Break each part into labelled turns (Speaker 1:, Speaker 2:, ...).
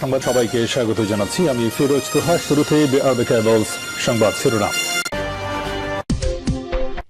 Speaker 1: সংবাদ সবাইকে স্বাগত জানাচ্ছি। আমি ফিরোজ তোহা। শুরুতেই সংবাদ শিরোনাম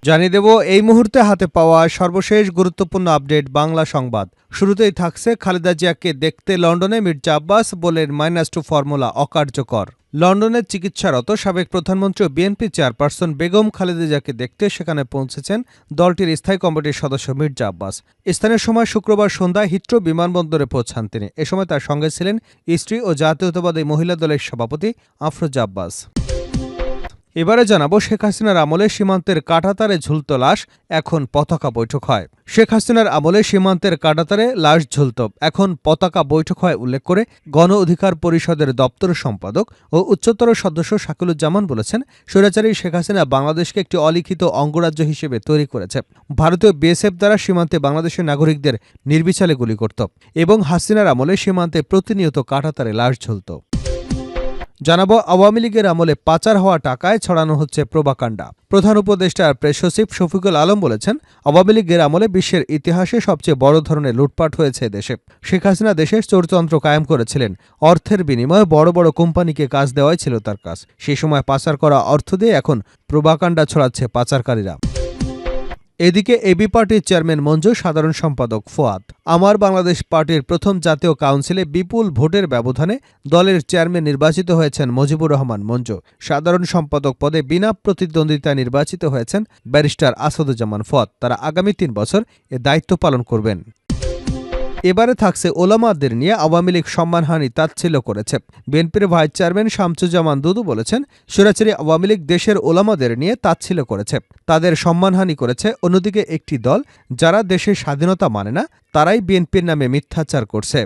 Speaker 2: জানিয়ে দেব এই মুহূর্তে হাতে পাওয়া সর্বশেষ গুরুত্বপূর্ণ আপডেট বাংলা সংবাদ। শুরুতেই থাকছে খালেদা জিয়াকে দেখতে লন্ডনে মির্জা আব্বাস বলেন -2 ফর্মুলা অকার্যকর। লন্ডনের চিকিৎসারত সাবেক প্রধানমন্ত্রী ও বিএনপি চেয়ারপারসন বেগম খালেদা জিয়াকে দেখতে সেখানে পৌঁছেছেন দলটির স্থায়ী কমিটির সদস্য মির্জা আব্বাস। স্থানীয় সময় শুক্রবার সন্ধ্যায় হিথ্রো বিমানবন্দরে পৌঁছান তিনি। এ সময় তার সঙ্গে ছিলেন স্ত্রী ও জাতীয়তাবাদী মহিলা দলের সভাপতি আফরোজা আব্বাস। এবারে জানাবো শেখ হাসিনার আমলে সীমান্তের কাঁটাতারে ঝুলত লাশ, এখন পতাকা বৈঠক হয়। শেখ হাসিনার আমলে সীমান্তের কাঁটাতারে লাশ ঝুলত, এখন পতাকা বৈঠক হয় উল্লেখ করে গণ অধিকার পরিষদের দপ্তর সম্পাদক ও উচ্চতর সদস্য শাকিলুজ্জামান বলেছেন, স্বৈরাচারী শেখ হাসিনা বাংলাদেশকে একটি অলিখিত অঙ্গরাজ্য হিসেবে তৈরি করেছে। ভারতীয় বিএসএফ দ্বারা সীমান্তে বাংলাদেশের নাগরিকদের নির্বিচারে গুলি করত এবং হাসিনার আমলে সীমান্তে প্রতিনিয়ত কাঁটাতারে লাশ ঝুলত। জানাবো আওয়ামী লীগের আমলে পাচার হওয়া টাকায় ছড়ানো হচ্ছে প্রোপাগান্ডা। প্রধান উপদেষ্টার প্রেস সচিব শফিকুল আলম বলেছেন, আওয়ামী লীগের আমলে বিশ্বের ইতিহাসে সবচেয়ে বড় ধরনের লুটপাট হয়েছে দেশে। শেখ হাসিনা দেশের চোরতন্ত্র কায়েম করেছিলেন। অর্থের বিনিময়ে বড় বড় কোম্পানিকে কাজ দেওয়াই ছিল তার কাজ। সেই সময় পাচার করা অর্থ দিয়ে এখন প্রোপাগান্ডা ছড়াচ্ছে পাচারকারীরা। এদিকে এবি পার্টির চেয়ারম্যান মঞ্জু, সাধারণ সম্পাদক ফোয়াদ। আমার বাংলাদেশ পার্টির প্রথম জাতীয় কাউন্সিলে বিপুল ভোটের ব্যবধানে দলের চেয়ারম্যান নির্বাচিত হয়েছেন মুজিবুর রহমান মঞ্জু। সাধারণ সম্পাদক পদে বিনা প্রতিদ্বন্দ্বিতায় নির্বাচিত হয়েছেন ব্যারিস্টার আসাদুজ্জামান ফোয়াদ। তারা আগামী 3 বছর এ দায়িত্ব পালন করবেন। এবারে থাকছে ওলামাদের নিয়ে আওয়ামী লীগ সম্মানহানি তাচ্ছিল্য করেছে। বিএনপির ভাইস চেয়ারম্যান শামসুজ্জামান দুদু বলেছেন, স্বৈরাচারী আওয়ামী লীগ দেশের ওলামাদের নিয়ে তাচ্ছিল্য করেছে, তাদের সম্মানহানি করেছে। অন্যদিকে একটি দল যারা দেশের স্বাধীনতা মানে না, তারাই বিএনপির নামে মিথ্যাচার করছে।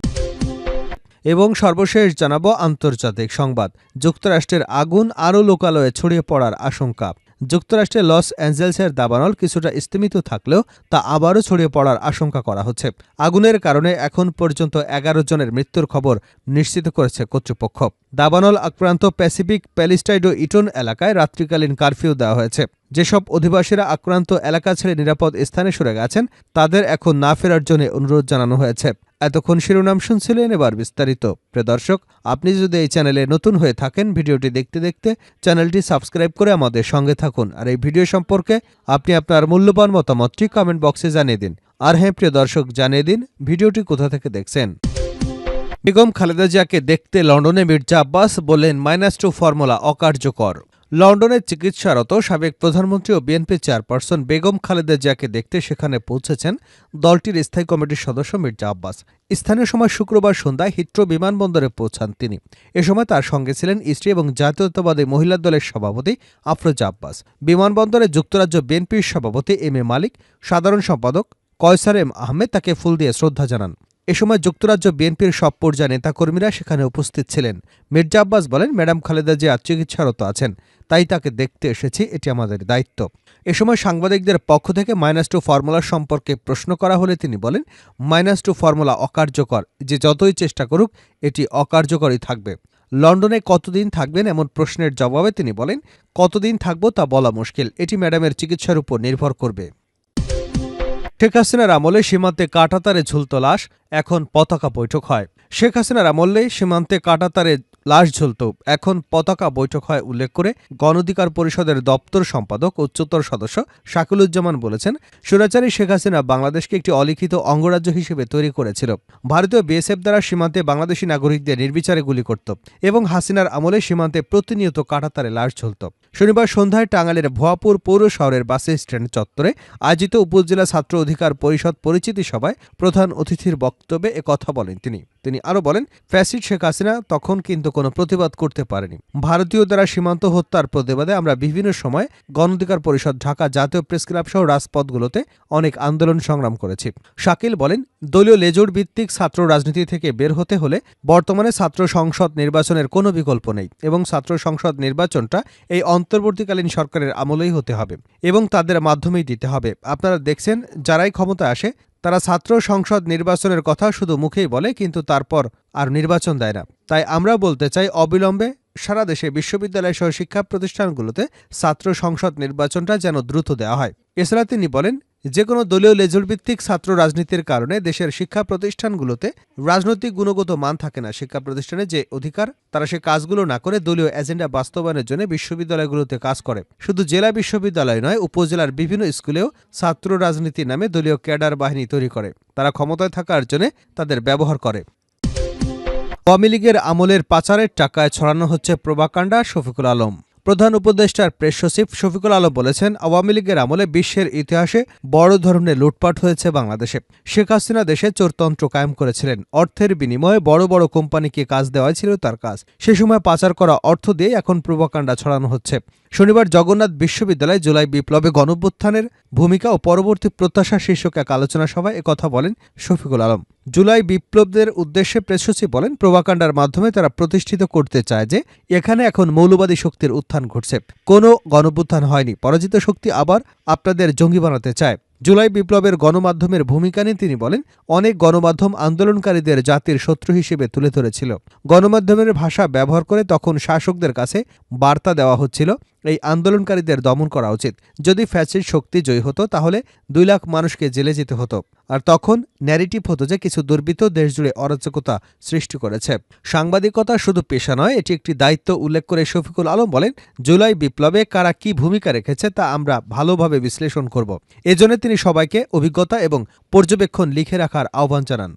Speaker 2: এবং সর্বশেষ জানাবো আন্তর্জাতিক সংবাদ। যুক্তরাষ্ট্রের আগুন আরও লোকালয়ে ছড়িয়ে পড়ার আশঙ্কা। যুক্তরাষ্ট্রের লস অ্যাঞ্জেলসের দাবানল কিছুটা স্তিমিত থাকলেও তা আবারও ছড়িয়ে পড়ার আশঙ্কা করা হচ্ছে। আগুনের কারণে এখন পর্যন্ত 11 জনের মৃত্যুর খবর নিশ্চিত করেছে কর্তৃপক্ষ। দাবানল আক্রান্ত প্যাসিফিক প্যালিস্টাইড ও ইটন এলাকায় রাত্রিকালীন কারফিউ দেওয়া হয়েছে। যেসব অধিবাসীরা আক্রান্ত এলাকা ছেড়ে নিরাপদ স্থানে সরে গেছেন, তাদের এখন না ফেরার জন্য অনুরোধ জানানো হয়েছে। এতক্ষণ শিরোনাম শুনছিলেন, এবার বিস্তারিত। প্রিয় দর্শক, আপনি যদি এই চ্যানেলে নতুন হয়ে থাকেন, ভিডিওটি দেখতে দেখতে চ্যানেলটি সাবস্ক্রাইব করে আমাদের সঙ্গে থাকুন। আর এই ভিডিও সম্পর্কে আপনি আপনার মূল্যবান মতামতটি কমেন্ট বক্সে জানিয়ে দিন। আর হ্যাঁ প্রিয় দর্শক, জানিয়ে দিন ভিডিওটি কোথা থেকে দেখছেন। বেগম খালেদা জিয়াকে দেখতে লন্ডনে মির্জা আব্বাস বললেন -2 ফর্মুলা অকার্যকর। লন্ডনের চিকিৎসারত সাবেক প্রধানমন্ত্রী ও বিএনপি চেয়ারপারসন বেগম খালেদা জিয়াকে দেখতে সেখানে পৌঁছেছেন দলটির স্থায়ী কমিটির সদস্য মির্জা আব্বাস। স্থানীয় সময় শুক্রবার সন্ধ্যায় হিথ্রো বিমানবন্দরে পৌঁছান তিনি। এ সময় তার সঙ্গে ছিলেন স্ত্রী এবং জাতীয়তাবাদী মহিলা দলের সভাপতি আফরোজা আব্বাস। বিমানবন্দরে যুক্তরাজ্য বিএনপির সভাপতি এম এ মালিক, সাধারণ সম্পাদক কয়সার এম আহমেদ তাকে ফুল দিয়ে শ্রদ্ধা জানান। এ সময় যুক্তরাজ্য বিএনপির সব পর্যায়ে নেতাকর্মীরা সেখানে উপস্থিত ছিলেন। মির্জা আব্বাস বলেন, ম্যাডাম খালেদা জিয়া চিকিৎসারত আছেন, তাই তাকে দেখতে এসেছি, এটি আমাদের দায়িত্ব। এ সময় সাংবাদিকদের পক্ষ থেকে -2 ফর্মুলা সম্পর্কে প্রশ্ন করা হলে তিনি বলেন, -2 ফর্মুলা অকার্যকর, যে যতই চেষ্টা করুক এটি অকার্যকরই থাকবে। লন্ডনে কতদিন থাকবেন এমন প্রশ্নের জবাবে তিনি বলেন, কতদিন থাকব তা বলা মুশকিল, এটি ম্যাডামের চিকিৎসার উপর নির্ভর করবে। শেখ হাসিনার আমলে সীমান্তে কাঁটাতারে ঝুলত লাশ, এখন পতাকা বৈঠক হয়। শেখ হাসিনার আমলে সীমান্তে কাঁটাতারে লাশ ঝুলত, এখন পতাকা বৈঠক হয় উল্লেখ করে গণ অধিকার পরিষদের দপ্তর সম্পাদক ও উচ্চতর সদস্য শাকিলুজ্জামান বলেছেন, স্বৈরাচারী শেখ হাসিনা বাংলাদেশকে একটি অলিখিত অঙ্গরাজ্য হিসেবে তৈরি করেছিল। ভারতীয় বিএসএফ দ্বারা সীমান্তে বাংলাদেশি নাগরিকদের নির্বিচারে গুলি করত এবং হাসিনার আমলে সীমান্তে প্রতিনিয়ত কাঁটাতারে লাশ ঝুলত। শনিবার সন্ধ্যায় টাঙ্গাইলের ভুয়াপুর পৌর শহরের বাস স্ট্যান্ড চত্বরে আয়োজিত উপজেলা ছাত্র অধিকার পরিষদ পরিচিতি সভায় প্রধান অতিথির বক্তব্যে একথা বলেন তিনি আরও বলেন, ফ্যাসিস্ট শেখ হাসিনা তখন কিন্তু কোনো প্রতিবাদ করতে পারেনি। ভারতীয় দ্বারা সীমান্ত হত্যার প্রতিবাদে আমরা বিভিন্ন সময় গণ অধিকার পরিষদ, ঢাকা জাতীয় প্রেস ক্লাব সহ রাজপথগুলোতে অনেক আন্দোলন সংগ্রাম করেছি। শাকিল বলেন, দলীয় লেজুর ভিত্তিক ছাত্র রাজনীতি থেকে বের হতে হলে বর্তমানে ছাত্র সংসদ নির্বাচনের কোনো বিকল্প নেই এবং ছাত্র সংসদ নির্বাচনটা এই অন্তর্বর্তীকালীন সরকারের আমলেই হতে হবে এবং তাদের মাধ্যমেই দিতে হবে। আপনারা দেখছেন, যারাই ক্ষমতায় আসে তারা ছাত্র সংসদ নির্বাচনের কথা শুধু মুখেই বলে, কিন্তু তারপর আর নির্বাচন দেয় না। তাই আমরা বলতে চাই, অবিলম্বে সারা দেশে বিশ্ববিদ্যালয় সহ শিক্ষা প্রতিষ্ঠানগুলোতে ছাত্র সংসদ নির্বাচনটা যেন দ্রুত দেওয়া হয়। এছাড়া তিনি বলেন, যে কোনো দলীয় লেজুড়ভিত্তিক ছাত্র রাজনীতির কারণে দেশের শিক্ষা প্রতিষ্ঠানগুলোতে রাজনৈতিক গুণগত মান থাকে না। শিক্ষা প্রতিষ্ঠানে যে অধিকার, তারা সে কাজগুলো না করে দলীয় এজেন্ডা বাস্তবায়নের জন্য বিশ্ববিদ্যালয়গুলোতে কাজ করে। শুধু জেলা বিশ্ববিদ্যালয় নয়, উপজেলার বিভিন্ন স্কুলেও ছাত্র রাজনীতির নামে দলীয় ক্যাডার বাহিনী তৈরি করে। তারা ক্ষমতায় থাকার জন্য তাদের ব্যবহার করে। আওয়ামী লীগের আমলের পাচারের টাকায় ছড়ানো হচ্ছে প্রোপাগান্ডা। শফিকুল আলম, প্রধান উপদেষ্টার প্রেস সচিব শফিকুল আলম বলেছেন, আওয়ামী লীগের আমলে বিশ্বের ইতিহাসে বড় ধরনের লুটপাট হয়েছে বাংলাদেশে। শেখ হাসিনা দেশে চোরতন্ত্র কায়েম করেছিলেন। অর্থের বিনিময়ে বড় বড় কোম্পানিকে কাজ দেওয়াই ছিল তার কাজ। সে সময় পাচার করা অর্থ দিয়ে এখন প্রোপাগান্ডা ছড়ানো হচ্ছে। শনিবার জগন্নাথ বিশ্ববিদ্যালয়ে জুলাই বিপ্লবে গণঅভ্যুত্থানের ভূমিকা ও পরবর্তী প্রত্যাশা শীর্ষক এক আলোচনা সভায় একথা বলেন শফিকুল আলম। জুলাই বিপ্লবদের উদ্দেশ্যে প্রেস সচিব বলেন, প্রোপাগান্ডার মাধ্যমে তারা প্রতিষ্ঠিত করতে চায় যে এখানে এখন মৌলবাদী শক্তির উত্থান ঘটছে। কোনো গণঅভ্যুত্থান হয়নি, পরাজিত শক্তি আবার আপনাদের জঙ্গি বানাতে চায়। জুলাই বিপ্লবের গণমাধ্যমের ভূমিকা নিয়ে তিনি বলেন, অনেক গণমাধ্যম আন্দোলনকারীদের জাতির শত্রু হিসেবে তুলে ধরেছিল। গণমাধ্যমের ভাষা ব্যবহার করে তখন শাসকদের কাছে বার্তা দেওয়া হচ্ছিল, এই আন্দোলনকারীদের দমন করা উচিত। যদি ফ্যাসিস্ট শক্তি জয়ী হতো তাহলে 2 লাখ মানুষকে জেলে যেতে হতো। আর তখন ন্যারেটিভ হতো যে কিছু দুর্বৃত্ত দেশজুড়ে অরাজকতা সৃষ্টি করেছে। সাংবাদিকতা শুধু পেশা নয়, এটি একটি দায়িত্ব উল্লেখ করে শফিকুল আলম বলেন, জুলাই বিপ্লবে কারা কি ভূমিকা রেখেছে তা আমরা ভালোভাবে বিশ্লেষণ করব। এজন্য তিনি সবাইকে অভিজ্ঞতা এবং পর্যবেক্ষণ লিখে রাখার আহ্বান জানান।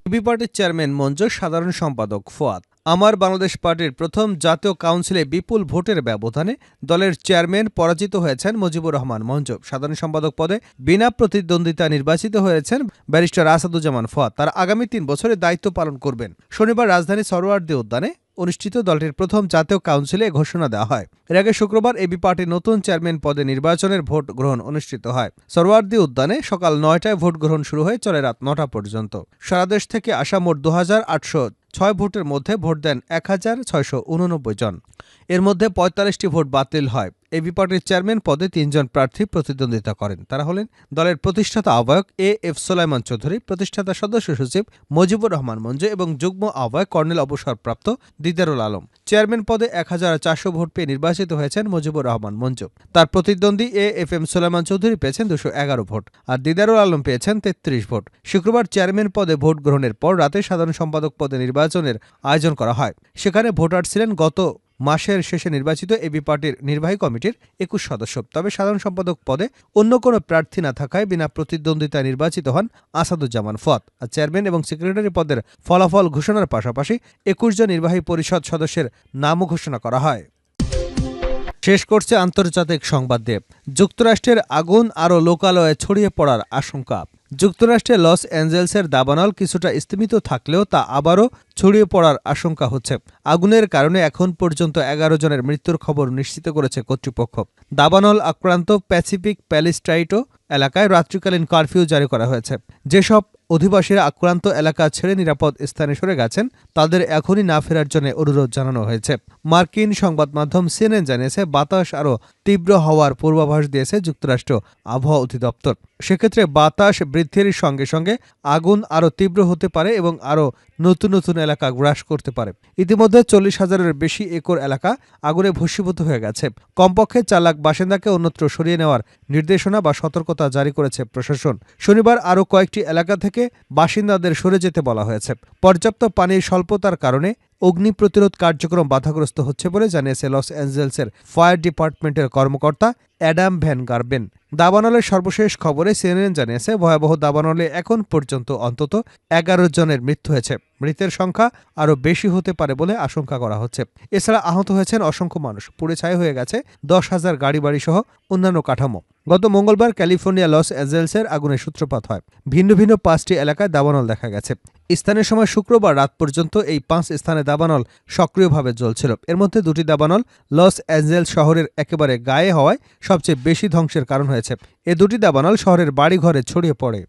Speaker 2: এবি পার্টির চেয়ারম্যান মঞ্জু, সাধারণ সম্পাদক ফুয়াদ। আমার বাংলাদেশ পার্টির প্রথম জাতীয় কাউন্সিলে বিপুল ভোটের ব্যবধানে দলের চেয়ারম্যান পরাজিত হয়েছেন মুজিবুর রহমান মঞ্জু। সাধারণ সম্পাদক পদে বিনা প্রতিদ্বন্দ্বিতা নির্বাচিত হয়েছেন ব্যারিস্টার আসাদুজ্জামান ফুয়াদ। তারা আগামী 3 বছরের দায়িত্ব পালন করবেন। শনিবার রাজধানীর সরোয়ার্দী উদ্যানে অনুষ্ঠিত দলটির প্রথম জাতীয় কাউন্সিলে ঘোষণা দেওয়া হয়। এর আগে শুক্রবার এবি পার্টির নতুন চেয়ারম্যান পদে নির্বাচনের ভোট গ্রহণ অনুষ্ঠিত হয়। সরোয়ার্দী উদ্যানে সকাল 9টায় ভোট গ্রহণ শুরু হয়ে চলে রাত 9টা পর্যন্ত। সারা দেশ থেকে আসা মোট 2806 ভোটের মধ্যে ভোট দেন 1689 জন। এর মধ্যে 45টি ভোট বাতিল হয়। এবি পার্টির চেয়ারম্যান পদে 3 জন প্রার্থী প্রতিদ্বন্দ্বিতা করেন। তারা হলেন দলের প্রতিষ্ঠাতা আহ্বায়ক এ.এফ. সোলাইমান চৌধুরী, প্রতিষ্ঠাতা সদস্য সচিব মুজিবুর রহমান মঞ্জু এবং যুগ্ম আহ্বায়ক কর্নেল অবসরপ্রাপ্ত দিদারুল আলম। চেয়ারম্যান পদে 1400 ভোট পেয়ে নির্বাচিত হয়েছেন মুজিবুর রহমান মঞ্জু। তার প্রতিদ্বন্দ্বী এ.এফ.এম. সোলাইমান চৌধুরী পেয়েছেন 211 ভোট আর দিদারুল আলম পেয়েছেন 33 ভোট। শুক্রবার চেয়ারম্যান পদে ভোট গ্রহণের পর রাতে সাধারণ সম্পাদক পদে নির্বাচনের আয়োজন করা হয়। সেখানে ভোটার ছিলেন গত মাসের শেষে নির্বাচিত এবি পার্টির নির্বাহী কমিটির 21 সদস্য। তবে সাধারণ সম্পাদক পদে অন্য কোনো প্রার্থী না থাকায় বিনা প্রতিদ্বন্দ্বিতায় নির্বাচিত হন আসাদুজ্জামান ফুয়াদ। আর চেয়ারম্যান এবং সেক্রেটারি পদের ফলাফল ঘোষণার পাশাপাশি 21 জন নির্বাহী পরিষদ সদস্যের নামও ঘোষণা করা হয়। শেষ করছে আন্তর্জাতিক সংবাদ দিয়ে। যুক্তরাষ্ট্রের আগুন আরও লোকালয়ে ছড়িয়ে পড়ার আশঙ্কা। যুক্তরাষ্ট্রের লস অ্যাঞ্জেলসের দাবানল কিছুটা স্তিমিত থাকলেও তা আবারও ছড়িয়ে পড়ার আশঙ্কা হচ্ছে। আগুনের কারণে এখন পর্যন্ত 11 জনের মৃত্যুর খবর নিশ্চিত করেছে কর্তৃপক্ষ। দাবানল আক্রান্ত প্যাসিফিক প্যালিস্টাইটো এলাকায় রাত্রিকালীন কারফিউ জারি করা হয়েছে। যেসব অধিবাসীরা আক্রান্ত এলাকা ছেড়ে নিরাপদ স্থানে সরে গেছেন তাদের এখনই না ফেরার জন্য অনুরোধ জানানো হয়েছে। মার্কিন সংবাদ মাধ্যম সিএনএন জানিয়েছে, বাতাস আরও তীব্র হওয়ার পূর্বাভাস দিয়েছে যুক্তরাষ্ট্র আবহাওয়া অধিদপ্তর। সেক্ষেত্রে বাতাস বৃদ্ধির সঙ্গে সঙ্গে আগুন আরও তীব্র হতে পারে এবং আরও নতুন নতুন এলাকা গ্রাস করতে পারে। ইতিমধ্যে 40,000-এর বেশি একর এলাকা আগুনে ভস্মীভূত হয়ে গেছে। কমপক্ষে 4 লাখ বাসিন্দাকে অন্যত্র সরিয়ে নেওয়ার নির্দেশনা বা সতর্কতা জারি করেছে প্রশাসন। শনিবার আরও কয়েকটি এলাকা থেকে বাসিন্দাদের সরে যেতে বলা হয়েছে। পর্যাপ্ত পানির স্বল্পতার কারণে অগ্নি প্রতিরোধ কার্যক্রম বাধাগ্রস্ত হচ্ছে বলে জানিয়েছে লস অ্যাঞ্জেলসের ফায়ার ডিপার্টমেন্টের কর্মকর্তা অ্যাডাম ভ্যান গার্বেন। দাবানলের সর্বশেষ খবরে সিএনএন জানিয়েছে, ভয়াবহ দাবানলে এখন পর্যন্ত অন্তত 11 জনের মৃত্যু হয়েছে। মৃতের সংখ্যা আরও বেশি হতে পারে বলে আশঙ্কা করা হচ্ছে। এছাড়া আহত হয়েছেন অসংখ্য মানুষ। পুড়ে ছাই হয়ে গেছে 10,000 গাড়িবাড়ি সহ অন্যান্য কাঠামো। গত মঙ্গলবার ক্যালিফোর্নিয়া লস অ্যাঞ্জেলসের আগুনের সূত্রপাত হয়। ভিন্ন ভিন্ন 5টি এলাকায় দাবানল দেখা গেছে। স্থানীয় সময় শুক্রবার রাত পর্যন্ত এই 5 স্থানে দাবানল সক্রিয়ভাবে জ্বলছিল। এর মধ্যে 2টি দাবানল লস অ্যাঞ্জেলস শহরের একেবারে গায়ে হওয়ায় সবচেয়ে বেশি ধ্বংসের কারণ হয়েছে। এ 2টি দাবানল শহরের বাড়িঘরে ছড়িয়ে পড়ে।